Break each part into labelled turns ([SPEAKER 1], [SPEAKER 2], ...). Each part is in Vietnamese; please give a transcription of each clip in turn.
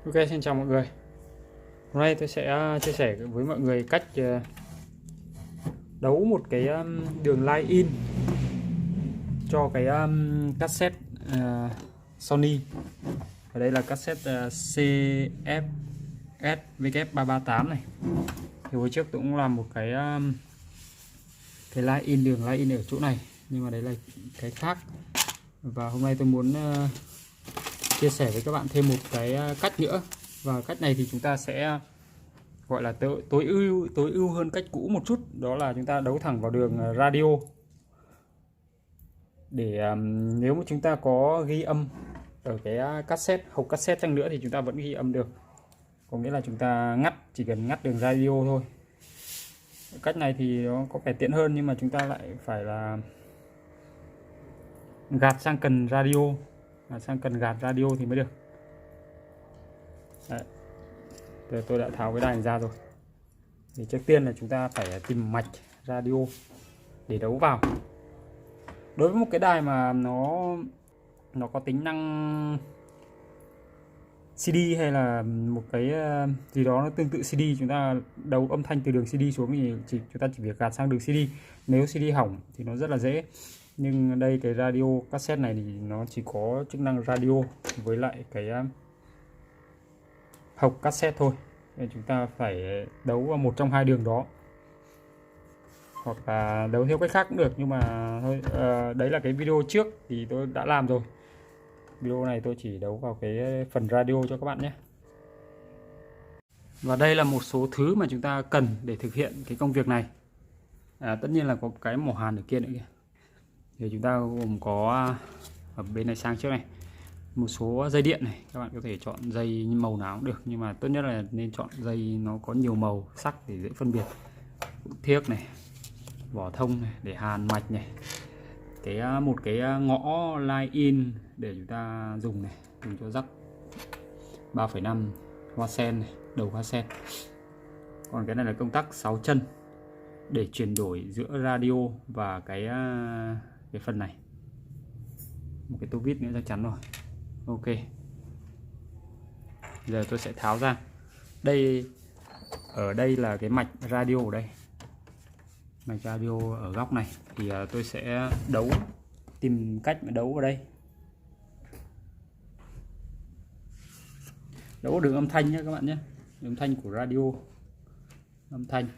[SPEAKER 1] Ok, xin chào mọi người. Hôm nay tôi sẽ chia sẻ với mọi người cách đấu một cái đường line in cho cái cassette Sony. Ở đây là cassette CFS WF338 này. Thì hồi trước tôi cũng làm một cái line in, đường line in ở chỗ này, nhưng mà đấy là cái khác. Và hôm nay tôi muốn chia sẻ với các bạn thêm một cái cách nữa. Và cách này thì chúng ta sẽ gọi là tối ưu hơn cách cũ một chút, đó là chúng ta đấu thẳng vào đường radio. Để nếu mà chúng ta có ghi âm ở cái cassette, hộp cassette chăng nữa thì chúng ta vẫn ghi âm được. Có nghĩa là chúng ta chỉ cần ngắt đường radio thôi. Cách này thì nó có vẻ tiện hơn, nhưng mà chúng ta lại phải là gạt sang cần radio, thì mới được. Đấy. Tôi đã tháo cái đài ra rồi. Thì trước tiên là chúng ta phải tìm mạch radio để đấu vào. Đối với một cái đài mà nó có tính năng CD hay là một cái gì đó nó tương tự CD, chúng ta đấu âm thanh từ đường CD xuống thì chúng ta chỉ việc gạt sang đường CD. Nếu CD hỏng thì nó rất là dễ. Nhưng đây cái radio cassette này thì nó chỉ có chức năng radio với lại cái hộp cassette thôi, nên chúng ta phải đấu vào một trong hai đường đó, hoặc là đấu theo cách khác cũng được. Nhưng mà thôi, đấy là cái video trước thì tôi đã làm rồi. Video này tôi chỉ đấu vào cái phần radio cho các bạn nhé. Và đây là một số thứ mà chúng ta cần để thực hiện cái công việc này. Tất nhiên là có cái mỏ hàn ở kia nữa kìa. Thì chúng ta gồm có ở bên này sang trước này một số dây điện này. Các bạn có thể chọn dây màu nào cũng được, nhưng mà tốt nhất là nên chọn dây nó có nhiều màu sắc để dễ phân biệt. Thiếc này, vỏ thông này để hàn mạch này, một cái ngõ line in để chúng ta dùng này, dùng cho rắc 3,5 hoa sen này, đầu hoa sen. Còn cái này là công tắc 6 chân để chuyển đổi giữa radio và cái phần này. Một cái tô vít nữa chắc chắn rồi. Ok, giờ tôi sẽ tháo ra. Ở đây là cái mạch radio. Ở đây mạch radio ở góc này thì tôi sẽ tìm cách mà đấu vào đây. Đấu đường âm thanh nhé các bạn nhé, đường âm thanh của radio, âm thanh.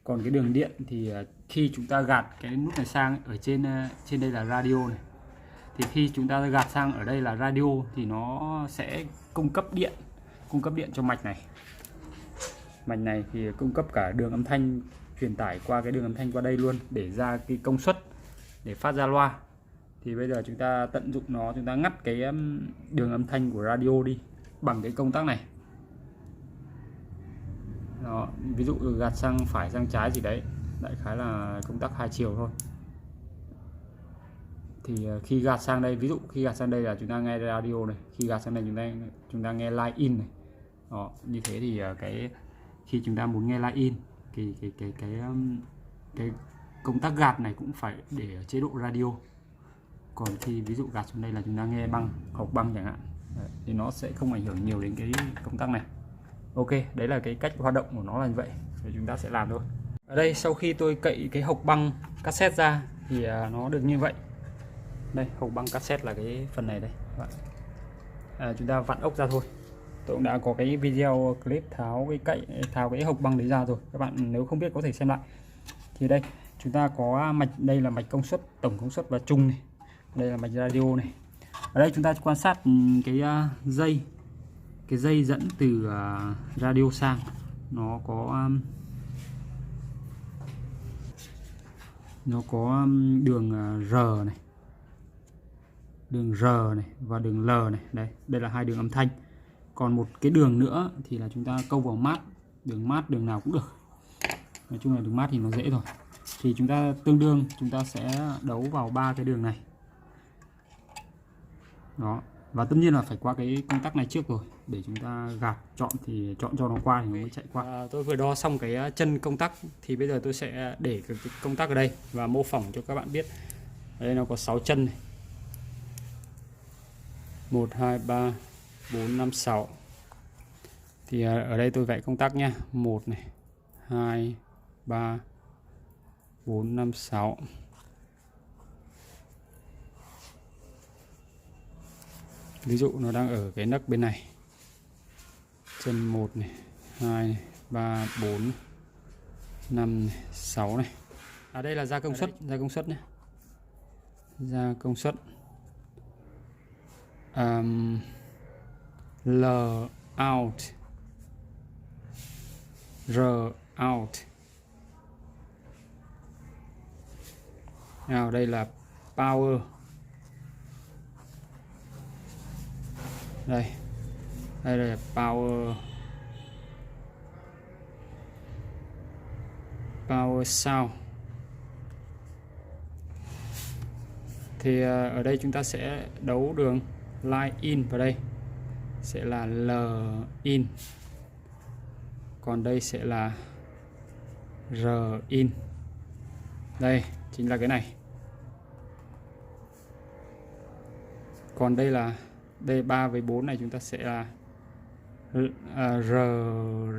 [SPEAKER 1] Còn cái đường điện thì khi chúng ta gạt cái nút này sang, ở trên đây là radio này, thì khi chúng ta gạt sang ở đây là radio thì nó sẽ cung cấp điện cho mạch này. Mạch này thì cung cấp cả đường âm thanh, truyền tải qua cái đường âm thanh qua đây luôn, để ra cái công suất để phát ra loa. Thì bây giờ chúng ta tận dụng nó, chúng ta ngắt cái đường âm thanh của radio đi bằng cái công tắc này. Đó, ví dụ gạt sang phải sang trái gì đấy, đại khái là công tắc hai chiều thôi. Thì khi gạt sang đây, ví dụ khi gạt sang đây là chúng ta nghe radio này, khi gạt sang đây chúng ta nghe line in này. Đó, như thế thì khi chúng ta muốn nghe line in, cái công tắc gạt này cũng phải để ở chế độ radio. Còn khi ví dụ gạt xuống đây là chúng ta nghe học băng chẳng hạn. Đấy, thì nó sẽ không ảnh hưởng nhiều đến cái công tắc này. Ok, đấy là cái cách hoạt động của nó là như vậy. Thì chúng ta sẽ làm thôi. Ở đây sau khi tôi cậy cái hộc băng cassette ra thì nó được như vậy. Đây, hộc băng cassette là cái phần này đây các bạn. Chúng ta vặn ốc ra thôi. Tôi cũng đã có cái video clip tháo cái hộc băng đấy ra rồi. Các bạn nếu không biết có thể xem lại. Thì đây chúng ta có mạch, đây là mạch công suất, tổng công suất và trung này. Đây là mạch radio này. Ở đây chúng ta quan sát cái dây dẫn từ radio sang, nó có đường R này, và đường L này. Đây là hai đường âm thanh. Còn một cái đường nữa thì là chúng ta câu vào mát, đường nào cũng được. Nói chung là đường mát thì nó dễ rồi. Thì chúng ta chúng ta sẽ đấu vào ba cái đường này. Đó, và tất nhiên là phải qua cái công tắc này trước rồi, để chúng ta chọn cho nó qua thì nó mới chạy qua. Tôi vừa đo xong cái chân công tắc, thì bây giờ tôi sẽ để cái công tắc ở đây và mô phỏng cho các bạn biết. Ở đây nó có 6 chân này. 1 2 3 456. Thì ở đây tôi vẽ công tắc nha. 1 này, 2, 3, 4, 5, 6. Ví dụ nó đang ở cái nấc bên này. Chân 1 này, 2 này, 3, 4, 5 này, 6 này. Đây là ra công suất, ra công suất nhé. Ra công suất. L out, R out. Nào đây là power. Đây là power sound. Thì ở đây chúng ta sẽ đấu đường line in vào đây sẽ là L in, còn đây sẽ là R in. Đây chính là cái này. Còn đây là D3 với 4 này chúng ta sẽ là R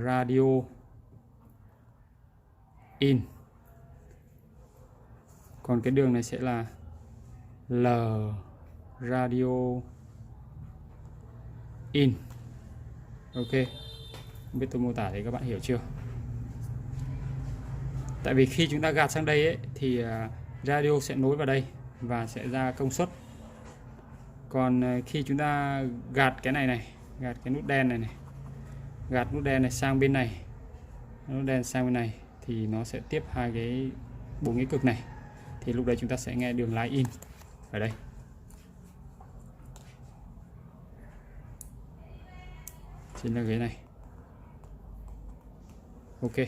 [SPEAKER 1] radio in. Còn cái đường này sẽ là L radio in. Ok, không biết tôi mô tả thì các bạn hiểu chưa? Tại vì khi chúng ta gạt sang đây ấy, thì radio sẽ nối vào đây và sẽ ra công suất. Còn khi chúng ta gạt cái này, gạt cái nút đen này, gạt nút đen này sang bên này, nút đen sang bên này thì nó sẽ tiếp bốn cái cực này. Thì lúc đấy chúng ta sẽ nghe đường line in ở đây. Chính là cái này. Ok.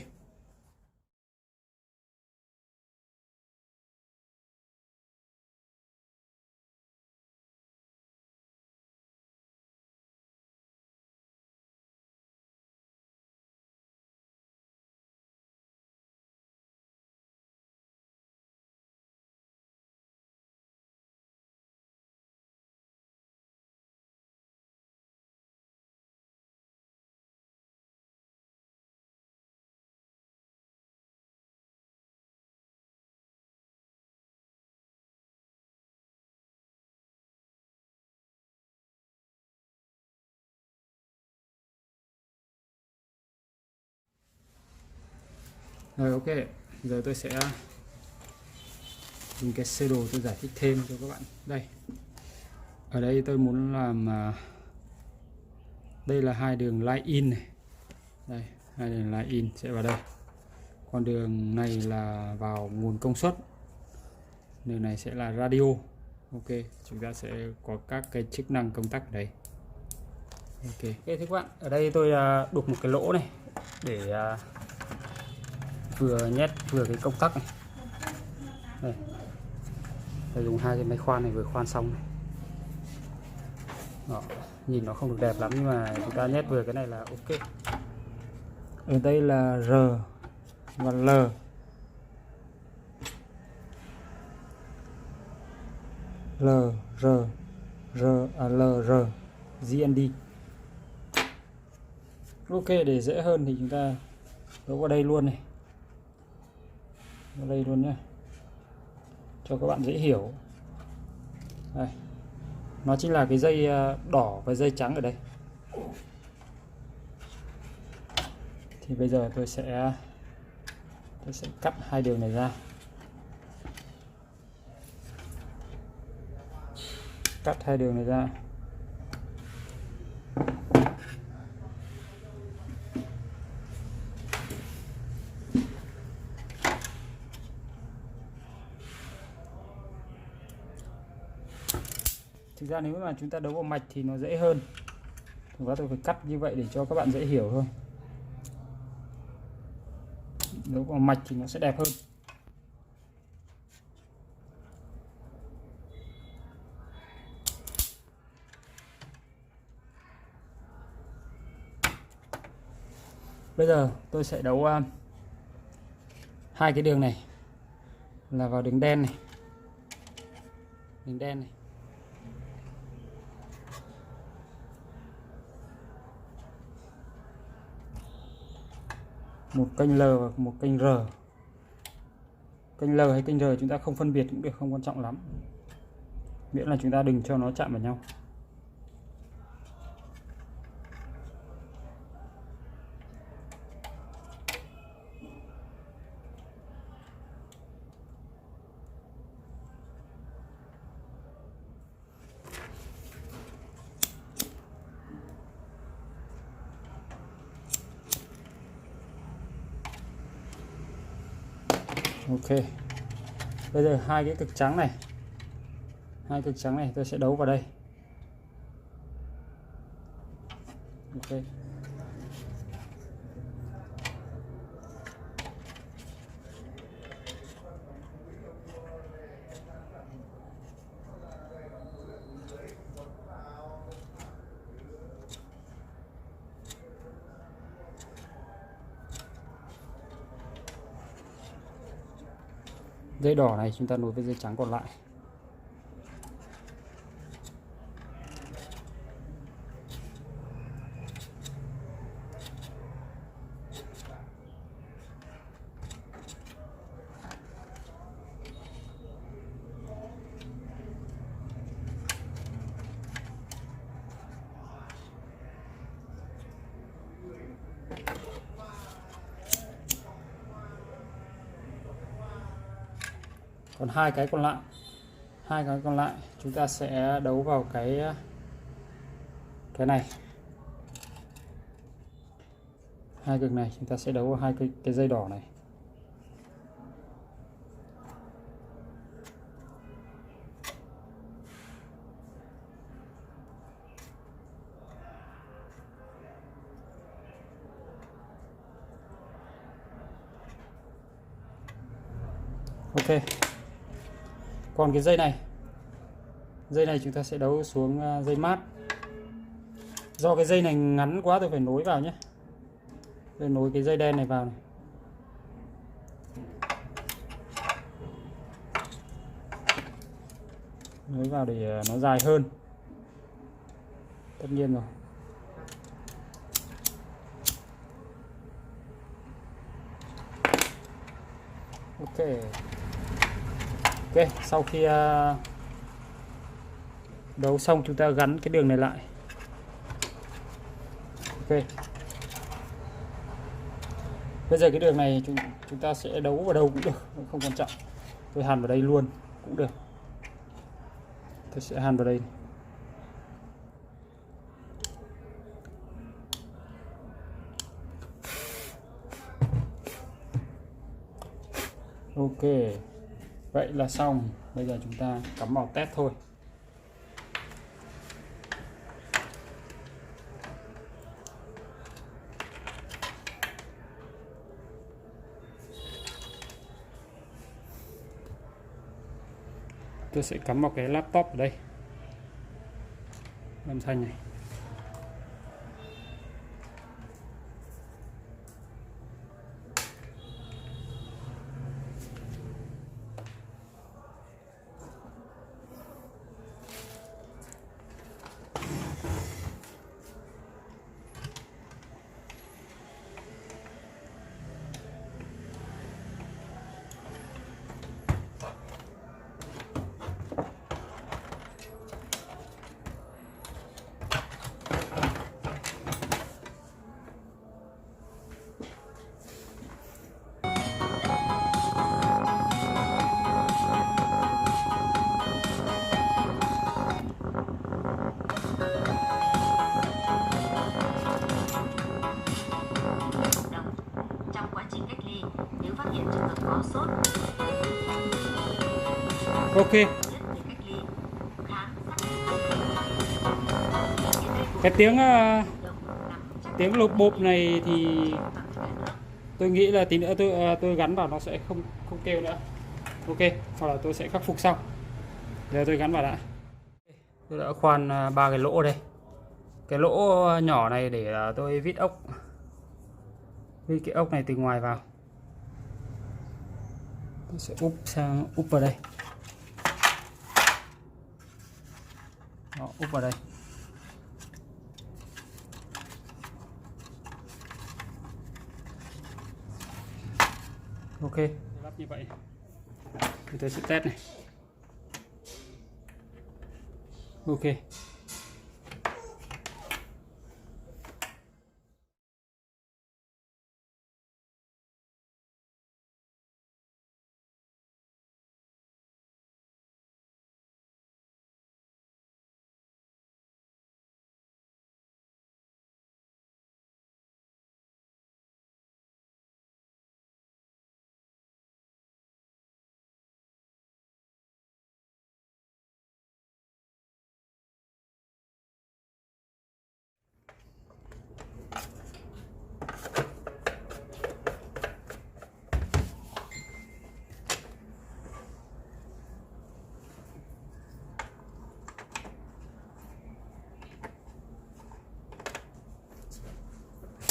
[SPEAKER 1] Rồi ok, giờ tôi sẽ dùng cái sơ đồ tôi giải thích thêm cho các bạn. Đây, ở đây tôi muốn làm đây là hai đường line in này. Đây, hai đường line in sẽ vào đây. Còn đường này là vào nguồn công suất. Đường này sẽ là radio. Ok, chúng ta sẽ có các cái chức năng công tắc ở đây. Ok, thưa các bạn, ở đây tôi đục một cái lỗ này để vừa nhét vừa cái công tắc này. Đây. Tôi dùng hai cái máy khoan này vừa khoan xong này. Đó, nhìn nó không được đẹp lắm nhưng mà chúng ta nhét vừa cái này là ok. Ở đây là R và L. L, R, L, R, GND. Ok, để dễ hơn thì chúng ta đấu vào đây luôn này. Vào đây luôn nhé, cho các bạn dễ hiểu. Đây, nó chính là cái dây đỏ và dây trắng ở đây. Thì bây giờ tôi sẽ cắt hai đường này ra. Cắt hai đường này ra. Thực ra nếu mà chúng ta đấu vào mạch thì nó dễ hơn. Thực ra tôi phải cắt như vậy để cho các bạn dễ hiểu thôi. Đấu vào mạch thì nó sẽ đẹp hơn. Bây giờ tôi sẽ đấu hai cái đường này là vào đường đen này. Đường đen này. một kênh L và một kênh R. Kênh L hay kênh R chúng ta không phân biệt cũng được, không quan trọng lắm, miễn là chúng ta đừng cho nó chạm vào nhau. Ok, bây giờ hai cái cực trắng này tôi sẽ đấu vào đây. Ok, dây đỏ này chúng ta nối với dây trắng còn lại. Còn hai cái còn lại chúng ta sẽ đấu vào cái này. Hai cực này chúng ta sẽ đấu vào hai cái dây đỏ này. Ok, còn cái dây này chúng ta sẽ đấu xuống dây mát. Do cái dây này ngắn quá tôi phải nối vào nhé, tôi nối cái dây đen này vào này. Nối vào để nó dài hơn, tất nhiên rồi. Ok, sau khi đấu xong chúng ta gắn cái đường này lại. Ok, bây giờ cái đường này chúng ta sẽ đấu vào đâu cũng được, không quan trọng. Tôi hàn vào đây luôn cũng được, tôi sẽ hàn vào đây. Ok, vậy là xong. Bây giờ chúng ta cắm vào test thôi. Tôi sẽ cắm vào cái laptop ở đây, âm thanh này. Ok, cái tiếng lộp bộp này thì tôi nghĩ là tí nữa tôi gắn vào nó sẽ không kêu nữa. Ok, hoặc là tôi sẽ khắc phục sau. Giờ tôi gắn vào đã. Tôi đã khoan 3 cái lỗ đây. Cái lỗ nhỏ này để tôi vít ốc, vít cái ốc này từ ngoài vào. Tôi sẽ úp vào đây. Đó, úp vào đây. Ok, lắp như vậy thì tôi sẽ test này. Ok.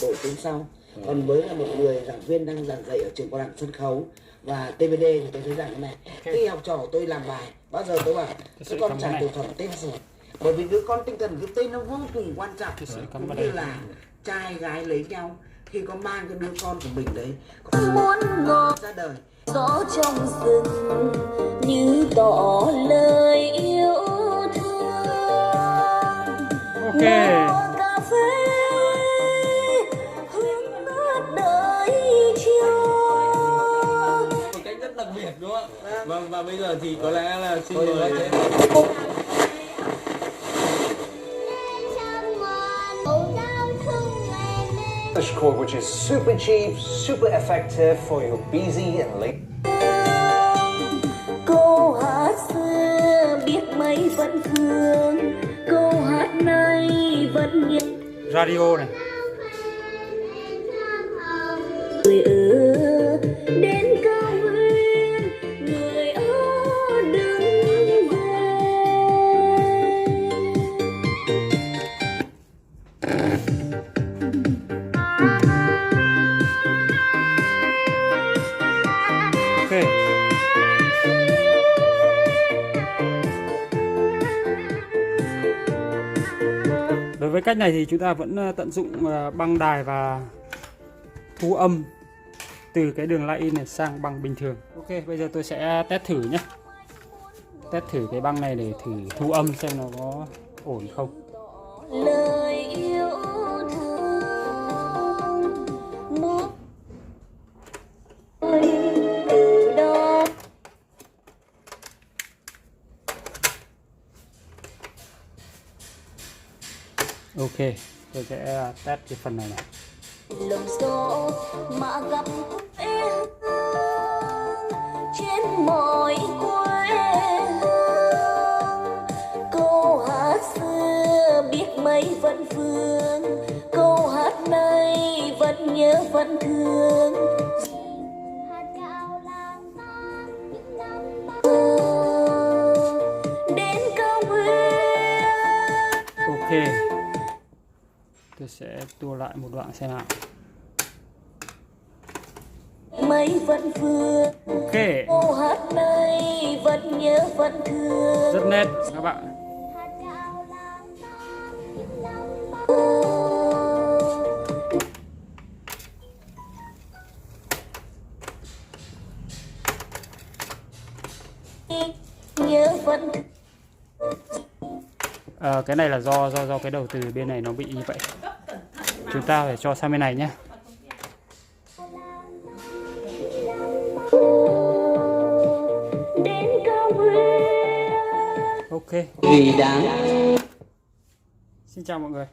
[SPEAKER 2] đổi tiếng sau. Còn với là một người giảng viên đang giảng dạy ở trường cao đẳng sân khấu và TVD thì tôi thấy rằng cái này khi học trò của tôi làm bài bao giờ tôi bảo các con trả từ phẩm tên sửa, bởi vì đứa con tinh thần cái tên nó vô cùng quan trọng, cũng như là trai gái lấy nhau khi có mang cái đứa con của mình đấy muốn ngọt ra đời.
[SPEAKER 3] Gió trong rừng như tỏ lời yêu thương.
[SPEAKER 1] Ok.
[SPEAKER 3] Cà phê hương ngát đời chiều.
[SPEAKER 4] Một cách rất đặc biệt đúng không ạ? Và bây giờ thì có lẽ là xin mời
[SPEAKER 5] English chord which is super cheap, super effective for your busy and late.
[SPEAKER 3] Câu hát xưa biết mấy vẫn thương, câu hát này vẫn nhớ.
[SPEAKER 1] Radio này.
[SPEAKER 3] Người ở đến cao nguyên, người ở đứng về.
[SPEAKER 1] Ok. Đối với cách này thì chúng ta vẫn tận dụng băng đài và thu âm từ cái đường line in này sang băng bình thường. Ok, bây giờ tôi sẽ test thử nhé. Test thử cái băng này để thử thu âm xem nó có ổn không.
[SPEAKER 3] Lời yêu thương một từ đó.
[SPEAKER 1] Ok, tôi sẽ test cái phần này này.
[SPEAKER 3] Lồng gió mà gặp em trên mọi quê hương. Câu hát xưa biết mấy vẫn vương, câu hát này vẫn nhớ vẫn thương. Đến cao nguyên.
[SPEAKER 1] Ok, tôi sẽ tua lại một đoạn xem nào.
[SPEAKER 3] Mấy vẫn vương,
[SPEAKER 1] Ok,
[SPEAKER 3] câu hát này vẫn nhớ vẫn thương.
[SPEAKER 1] rất nét các bạn.
[SPEAKER 3] Nhớ vẫn
[SPEAKER 1] Cái này là do cái đầu từ bên này nó bị như vậy. Chúng ta phải cho sang bên này nhé.
[SPEAKER 3] đến cao nguyên.
[SPEAKER 1] Ok.
[SPEAKER 2] Vì đáng
[SPEAKER 1] Xin chào mọi người.